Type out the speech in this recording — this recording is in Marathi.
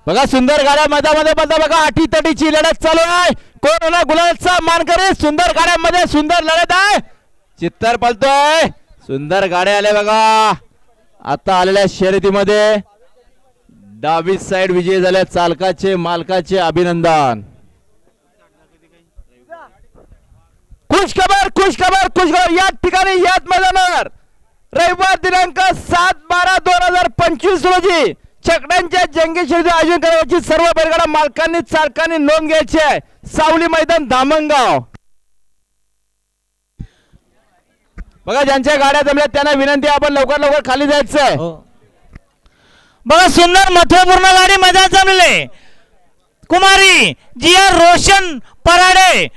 बघा सुंदर गाड्या मैदानामध्ये बघा आठी तटीची लढत चालू आहे. कोण होणार गुलालचा मानकरी. सुंदर गाड्यांमध्ये सुंदर लढत आहे. चित्तर पळतोय. सुंदर गाड्या आल्या बघा. आता आलेल्या शर्यतीमध्ये डावी साइड विजय झाल्या. चालकाचे मालकाचे अभिनंदन. खुश खबर या ठिकाणी याच मैदानावर रविवार दिनांक 7/12/2025 रोजी छकड्यांच्या जंगी शर्यती आयोजन करण्याची सर्व बैलगाडा मालकांनी चालकांनी नोंद घ्यायची आहे. सावली मैदान धामणगाव. बघा ज्यांच्या गाड्या जमल्या त्यांना विनंती आपण लवकर खाली जायचंय. बघा सुंदर महत्वपूर्ण गाडी मैदान जमले. कुमारी जिया रोशन पराडे